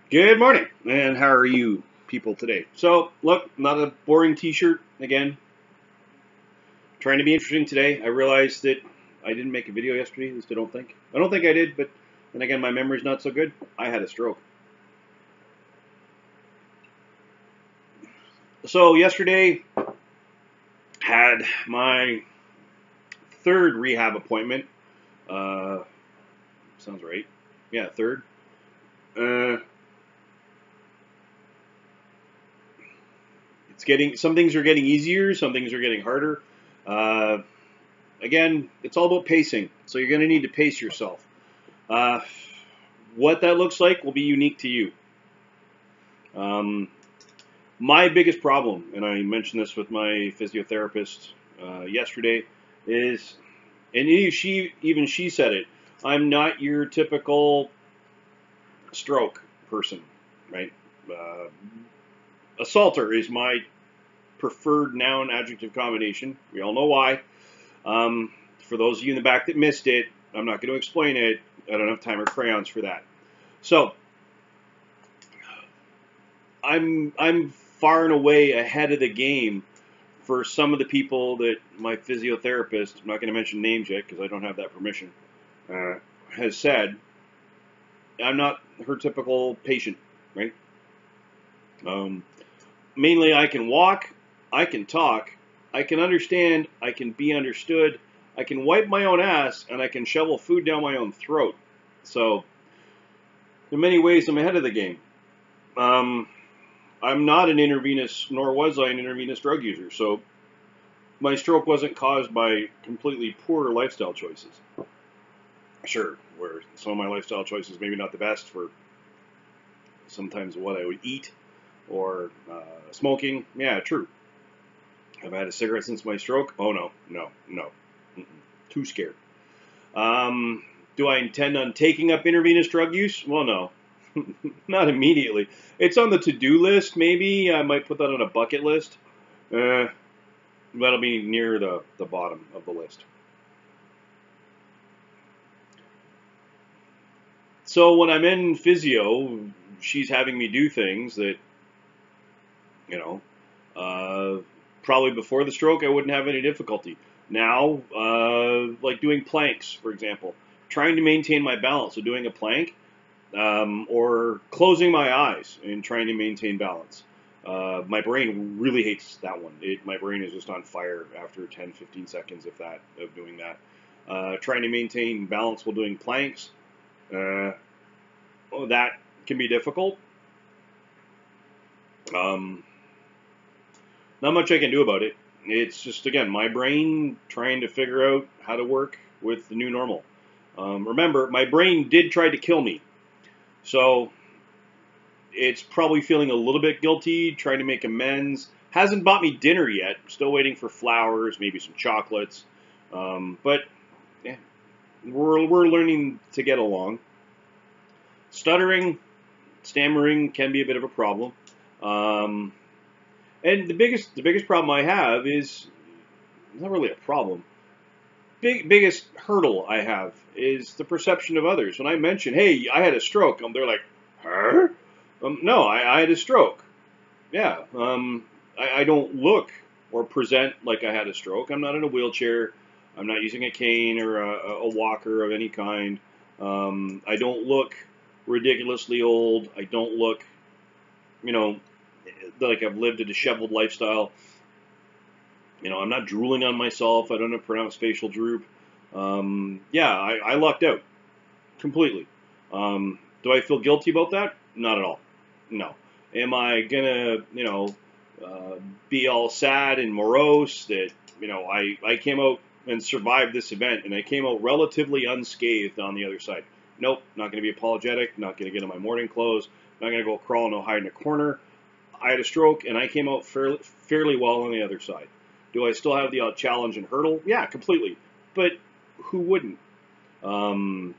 Good morning, and how are you people today? So, look, not a boring t-shirt again. Trying to be interesting today. I realized that I didn't make a video yesterday, at least I don't think. I don't think I did, but then again, my memory's not so good. I had a stroke. So, yesterday, had my third rehab appointment. Uh, Sounds right. Yeah, third. Uh, some things are getting easier, some things are getting harder. Uh, Again, it's all about pacing, so you're going to need to pace yourself. Uh, what that looks like will be unique to you. Um, my biggest problem, and I mentioned this with my physiotherapist yesterday, is, and she said it. I'm not your typical stroke person, right? Uh, Assaulter is my preferred noun adjective combination. We all know why. For those of you in the back that missed it, I'm not going to explain it. I don't have time or crayons for that. So I'm far and away ahead of the game for some of the people that my physiotherapist, I'm not going to mention names yet because I don't have that permission, has said I'm not her typical patient, right? Mainly, I can walk, I can talk, I can understand, I can be understood, I can wipe my own ass, and I can shovel food down my own throat. So, in many ways, I'm ahead of the game. I'm not an intravenous, nor was I an intravenous drug user. So, my stroke wasn't caused by completely poor lifestyle choices. Sure, where some of my lifestyle choices maybe not the best for sometimes what I would eat or smoking. Yeah, true. Have I had a cigarette since my stroke? Oh no, no, no. Mm-mm. Too scared. Um, do I intend on taking up intravenous drug use? Well, no, not immediately. It's on the to-do list. Maybe I might put that on a bucket list. Uh, that'll be near the bottom of the list. So when I'm in physio, she's having me do things that, you know, probably before the stroke I wouldn't have any difficulty. Now, like doing planks, for example, trying to maintain my balance. So doing a plank or closing my eyes and trying to maintain balance. My brain really hates that one. My brain is just on fire after 10, 15 seconds, if that, of doing that. Trying to maintain balance while doing planks. That can be difficult. Um, Not much I can do about it. It's just, again, my brain trying to figure out how to work with the new normal. Remember, my brain did try to kill me. So it's probably feeling a little bit guilty, trying to make amends. Hasn't bought me dinner yet. Still waiting for flowers, maybe some chocolates. But yeah, we're learning to get along. Stuttering, stammering can be a bit of a problem. And the biggest problem I have is not really a problem. Biggest hurdle I have is the perception of others. When I mention, "Hey, I had a stroke," they're like, "Huh?" No, I had a stroke. Yeah. I don't look or present like I had a stroke. I'm not in a wheelchair. I'm not using a cane or a walker of any kind. I don't look ridiculously old. I don't look, you know, like I've lived a disheveled lifestyle. I'm not drooling on myself. I don't have pronounced facial droop. Yeah, I lucked out completely. Do I feel guilty about that? Not at all. No. Am I gonna, be all sad and morose that, I came out and survived this event and I came out relatively unscathed on the other side? Nope. Not gonna be apologetic. Not gonna get in my morning clothes. Not gonna go crawl and hide in a corner. I had a stroke and I came out fairly well on the other side. Do I still have the challenge and hurdle? Yeah, completely. But who wouldn't? Um,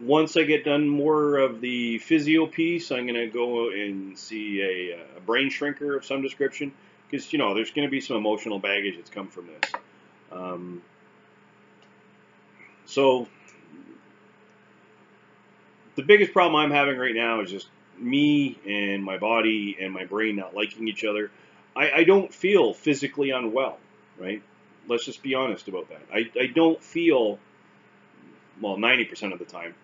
Once I get done more of the physio piece, I'm going to go and see a brain shrinker of some description because, there's going to be some emotional baggage that's come from this. Um, so the biggest problem I'm having right now is just me and my body and my brain not liking each other, I don't feel physically unwell, right? Let's just be honest about that. I don't feel, well, 90% of the time,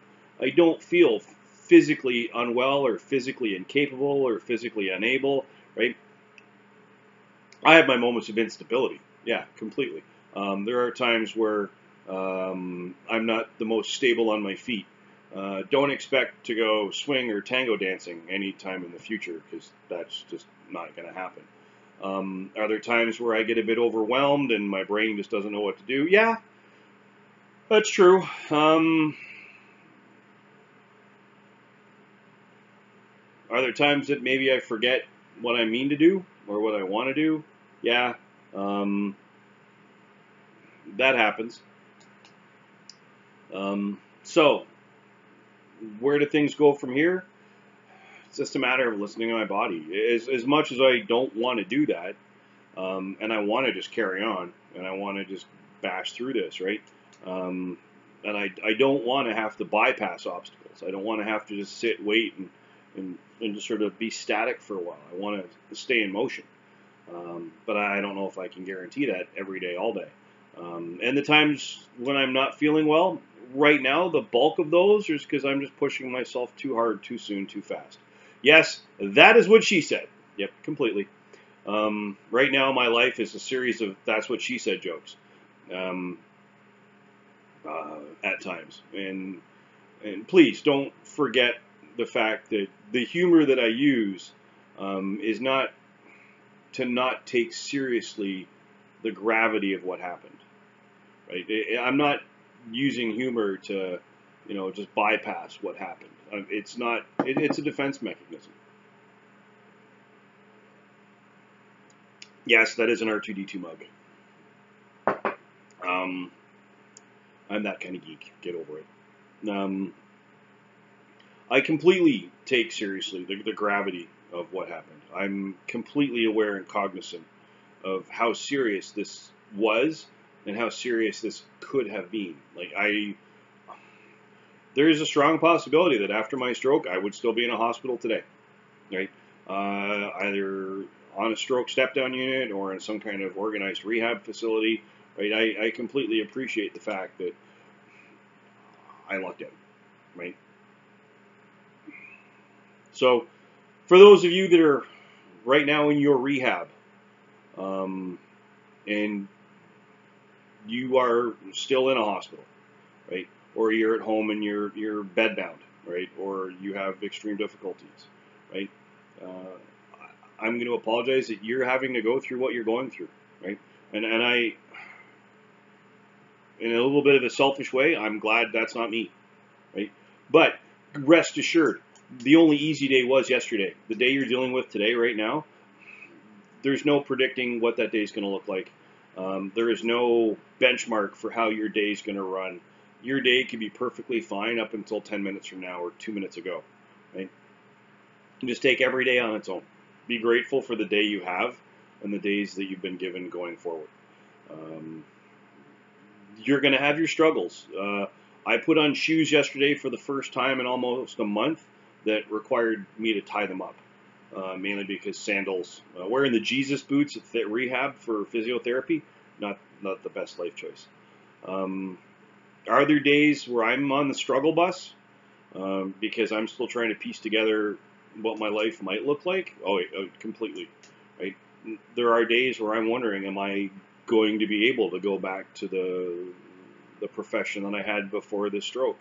I don't feel physically unwell or physically incapable or physically unable, right? I have my moments of instability. Yeah, completely. There are times where I'm not the most stable on my feet. Don't expect to go swing or tango dancing anytime in the future because that's just not going to happen. Are there times where I get a bit overwhelmed and my brain just doesn't know what to do? Yeah, that's true. Are there times that maybe I forget what I mean to do or what I want to do? Yeah, um, that happens. So, where do things go from here? It's just a matter of listening to my body. As much as I don't want to do that, and I want to just carry on, and I want to just bash through this, right? Um, and I don't want to have to bypass obstacles. I don't want to have to just sit, wait, and just sort of be static for a while. I want to stay in motion. But I don't know if I can guarantee that every day, all day. And the times when I'm not feeling well, right now, the bulk of those is because I'm just pushing myself too hard, too soon, too fast. Yes, that is what she said. Yep, completely. Right now, my life is a series of "that's what she said" jokes um, at times, and please don't forget the fact that the humor that I use is not to not take seriously the gravity of what happened. Right? I'm not using humor to, just bypass what happened. It's not. It's a defense mechanism. Yes, that is an R2D2 mug. Um, I'm that kind of geek. Get over it. I completely take seriously the gravity of what happened. I'm completely aware and cognizant of how serious this was and how serious this could have been. There is a strong possibility that after my stroke, I would still be in a hospital today, right? Either on a stroke step-down unit or in some kind of organized rehab facility, right? I completely appreciate the fact that I lucked out, right? So, for those of you that are right now in your rehab, and you are still in a hospital, right? Or you're at home and you're bedbound, right? Or you have extreme difficulties, right? I'm going to apologize that you're having to go through what you're going through, right? And I, in a little bit of a selfish way, I'm glad that's not me, right? But rest assured, the only easy day was yesterday. The day you're dealing with today, right now, there's no predicting what that day is going to look like. There is no benchmark for how your day is going to run. Your day could be perfectly fine up until 10 minutes from now or 2 minutes ago, right? And just take every day on its own. Be grateful for the day you have and the days that you've been given going forward. Um, you're going to have your struggles. I put on shoes yesterday for the first time in almost a month that required me to tie them up, mainly because sandals, wearing the Jesus boots at rehab for physiotherapy, not the best life choice. Are there days where I'm on the struggle bus because I'm still trying to piece together what my life might look like? Oh, completely. Right? There are days where I'm wondering, am I going to be able to go back to the profession that I had before this stroke?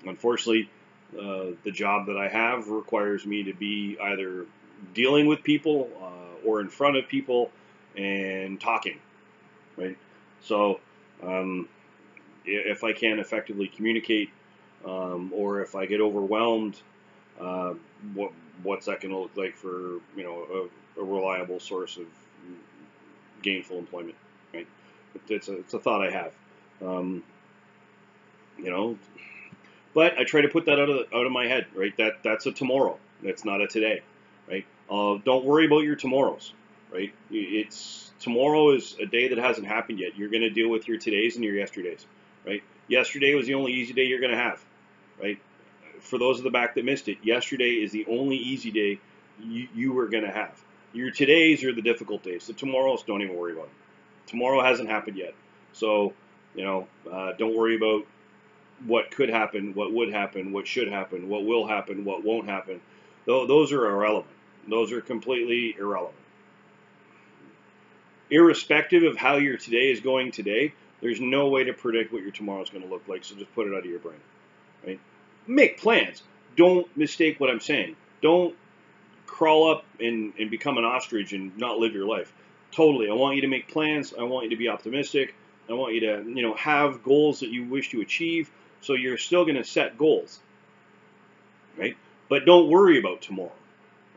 Unfortunately, the job that I have requires me to be either dealing with people or in front of people and talking, right? So, if I can't effectively communicate, or if I get overwhelmed, uh, what's that going to look like for a reliable source of gainful employment, right? It's a thought I have, um, you know. But I try to put that out of my head, right? That's a tomorrow. That's not a today, right? Don't worry about your tomorrows, right? It's tomorrow is a day that hasn't happened yet. You're going to deal with your todays and your yesterdays, right? Yesterday was the only easy day you're going to have, right? for those of the back that missed it, yesterday is the only easy day you were going to have. Your todays are the difficult days. The tomorrows, don't even worry about them. Tomorrow hasn't happened yet. So, don't worry about what could happen, what would happen, what should happen, what will happen, what won't happen. Those are irrelevant. Those are completely irrelevant. Irrespective of how your today is going today, there's no way to predict what your tomorrow is going to look like, so just put it out of your brain. Right? Make plans. Don't mistake what I'm saying. Don't crawl up and become an ostrich and not live your life. Totally. I want you to make plans. I want you to be optimistic. I want you to, have goals that you wish to achieve. So you're still going to set goals, right? But don't worry about tomorrow,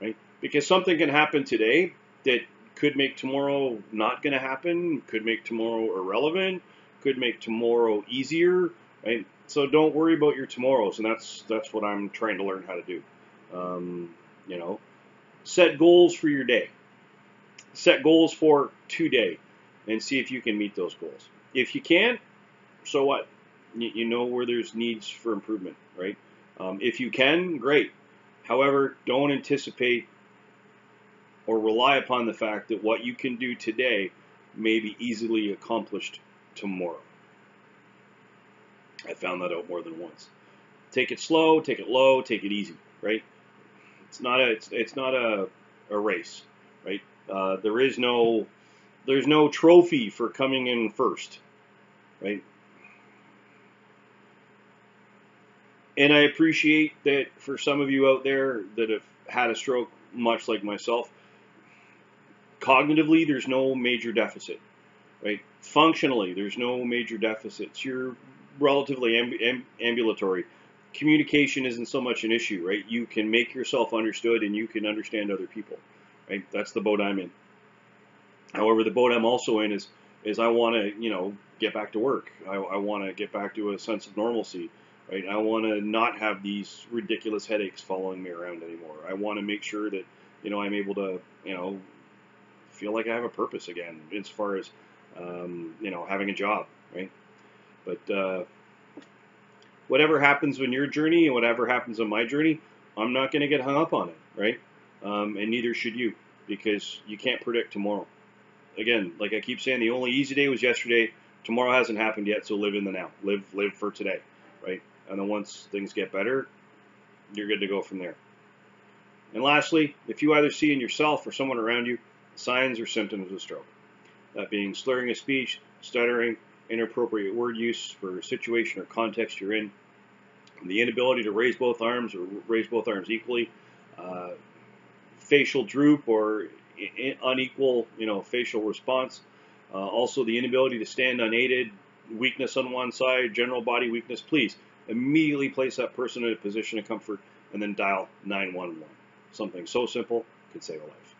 right? Because something can happen today that could make tomorrow not going to happen, could make tomorrow irrelevant, could make tomorrow easier, right? So don't worry about your tomorrows, and that's what I'm trying to learn how to do. Set goals for your day. Set goals for today, and see if you can meet those goals. If you can't, so what? You know where there's needs for improvement, right? If you can, great. However, don't anticipate or rely upon the fact that what you can do today may be easily accomplished tomorrow. I found that out more than once. Take it slow, take it low, take it easy, right? It's not a race, right? There's no trophy for coming in first, right? And I appreciate that for some of you out there that have had a stroke, much like myself, cognitively, there's no major deficit, right? Functionally, there's no major deficits. You're relatively ambulatory. Communication isn't so much an issue, right? You can make yourself understood and you can understand other people, right? That's the boat I'm in. However, the boat I'm also in is I want to, get back to work. I want to get back to a sense of normalcy. Right? I want to not have these ridiculous headaches following me around anymore. I want to make sure that, I'm able to, feel like I have a purpose again as far as, having a job, right? But whatever happens in your journey and whatever happens on my journey, I'm not going to get hung up on it, right? And neither should you, because you can't predict tomorrow. Again, like I keep saying, the only easy day was yesterday. Tomorrow hasn't happened yet, so live in the now. Live for today, right? And then once things get better, you're good to go from there. And lastly, if you either see in yourself or someone around you signs or symptoms of stroke, that being slurring of speech, stuttering, inappropriate word use for a situation or context you're in, the inability to raise both arms or raise both arms equally, facial droop or unequal, facial response, also the inability to stand unaided, weakness on one side, general body weakness, please immediately place that person in a position of comfort and then dial 911. Something so simple could save a life.